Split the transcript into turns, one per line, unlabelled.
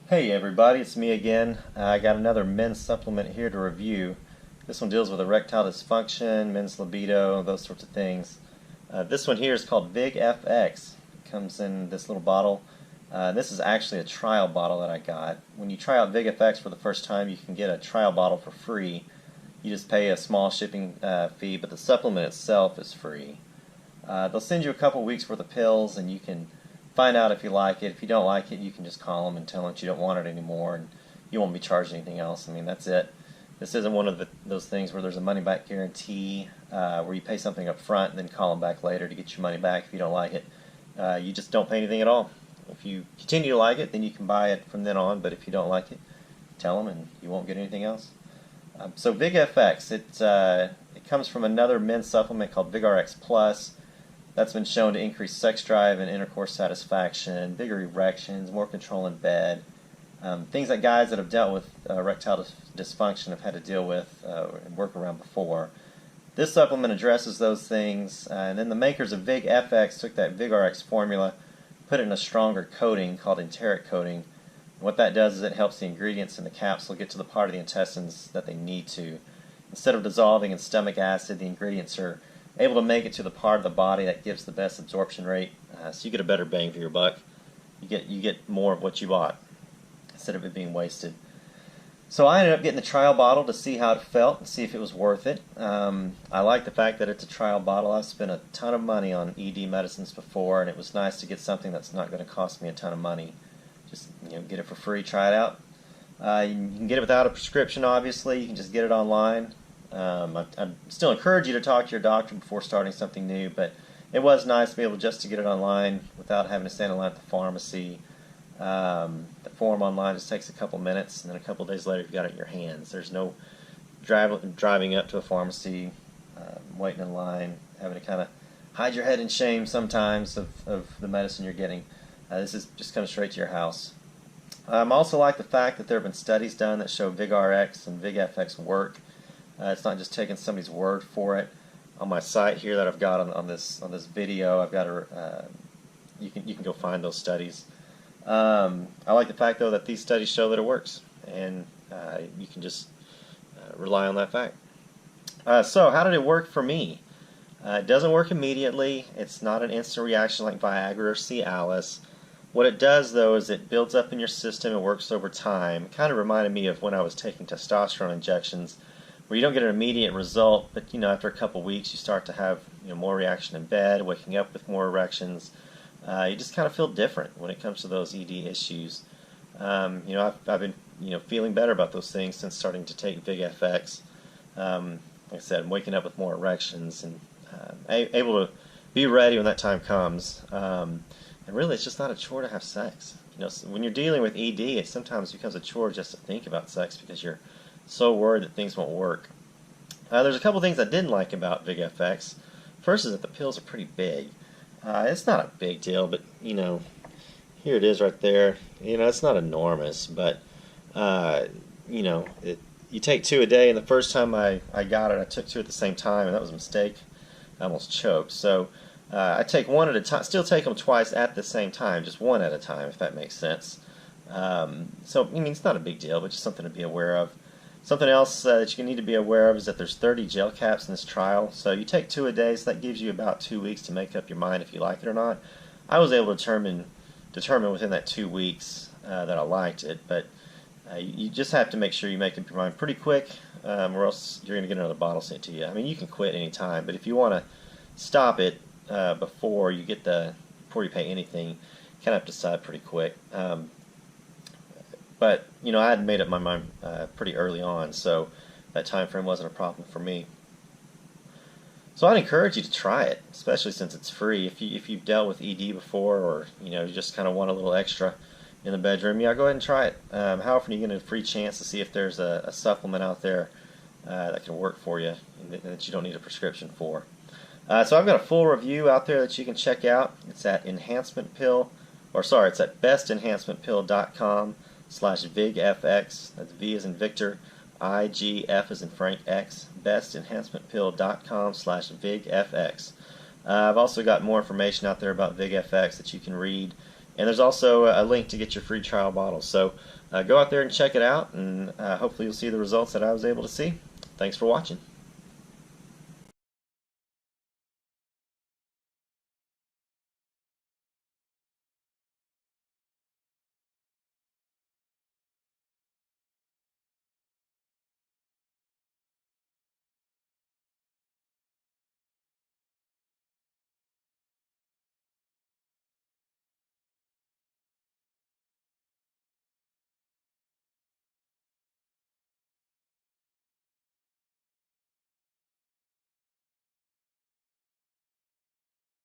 Hey everybody, it's me again. I got another men's supplement here to review. This one deals with erectile dysfunction, men's libido, those sorts of things. This one here is called VigFX. It comes in this little bottle. This is actually a trial bottle that I got. When you try out VigFX for the first time, you can get a trial bottle for free. You just pay a small shipping fee, but the supplement itself is free. They'll send you a couple weeks worth of pills, and you can find out if you like it. If you don't like it, you can just call them and tell them that you don't want it anymore, and you won't be charged anything else. I mean, that's it. This isn't one of those things where there's a money-back guarantee, where you pay something up front and then call them back later to get your money back if you don't like it. You just don't pay anything at all. If you continue to like it, then you can buy it from then on, but if you don't like it, tell them and you won't get anything else. So VigFX, it comes from another men's supplement called VigRX Plus. That's been shown to increase sex drive and intercourse satisfaction, bigger erections, more control in bed, things that guys that have dealt with erectile dysfunction have had to deal with and work around before. This supplement addresses those things, and then the makers of VigFX took that VigRX formula, put it in a stronger coating called enteric coating. What that does is it helps the ingredients in the capsule get to the part of the intestines that they need to. Instead of dissolving in stomach acid, the ingredients are able to make it to the part of the body that gives the best absorption rate, so you get a better bang for your buck. You get more of what you bought instead of it being wasted. So I ended up getting the trial bottle to see how it felt and see if it was worth it. I like the fact that it's a trial bottle. I've spent a ton of money on ED medicines before, and it was nice to get something that's not going to cost me a ton of money. Just get it for free, try it out. You can get it without a prescription, obviously. You can just get it online. I still encourage you to talk to your doctor before starting something new, but it was nice to be able just to get it online without having to stand in line at the pharmacy. The form online just takes a couple minutes, and then a couple days later you've got it in your hands. There's no driving up to a pharmacy, waiting in line, having to kind of hide your head in shame sometimes of the medicine you're getting. This is just coming straight to your house. I also like the fact that there have been studies done that show VigRX and VigFX work. It's not just taking somebody's word for it. On my site here that I've got on this video, I've got you can go find those studies. I like the fact though that these studies show that it works, and you can just rely on that fact. So how did it work for me? It doesn't work immediately. It's not an instant reaction like Viagra or Cialis. What it does though is it builds up in your system. It works over time. It kind of reminded me of when I was taking testosterone injections, where you don't get an immediate result, but after a couple weeks you start to have more reaction in bed, waking up with more erections. You just kind of feel different when it comes to those ED issues. I've been feeling better about those things since starting to take VigFX. Like I said, I'm waking up with more erections and able to be ready when that time comes. And really, it's just not a chore to have sex. When you're dealing with ED, it sometimes becomes a chore just to think about sex because you're so worried that things won't work. There's a couple things I didn't like about VigFX. First is that the pills are pretty big. It's not a big deal, but here it is right there. It's not enormous, but you take 2 a day, and the first time I got it, I took 2 at the same time, and that was a mistake. I almost choked. So I take 1 at a time. Still take them twice at the same time, just 1 at a time, if that makes sense. So it's not a big deal, but just something to be aware of. Something else that you need to be aware of is that there's 30 gel caps in this trial. So you take 2 a day, so that gives you about 2 weeks to make up your mind if you like it or not. I was able to determine within that 2 weeks that I liked it, but you just have to make sure you make up your mind pretty quick, or else you're going to get another bottle sent to you. I mean, you can quit any time, but if you want to stop it before you pay anything, you kind of have to decide pretty quick. But I had made up my mind pretty early on, so that time frame wasn't a problem for me. So I'd encourage you to try it, especially since it's free. If you've dealt with ED before, or you just kind of want a little extra in the bedroom, go ahead and try it. How often are you getting a free chance to see if there's a supplement out there that can work for you and that you don't need a prescription for? So I've got a full review out there that you can check out. It's at bestenhancementpill.com/VigFX. That's V as in Victor, I-G-F as in Frank X. bestenhancementpill.com/VigFX. I've also got more information out there about VigFX that you can read And there's also a link to get your free trial bottle. So go out there and check it out, and hopefully you'll see the results that I was able to see. Thanks for watching.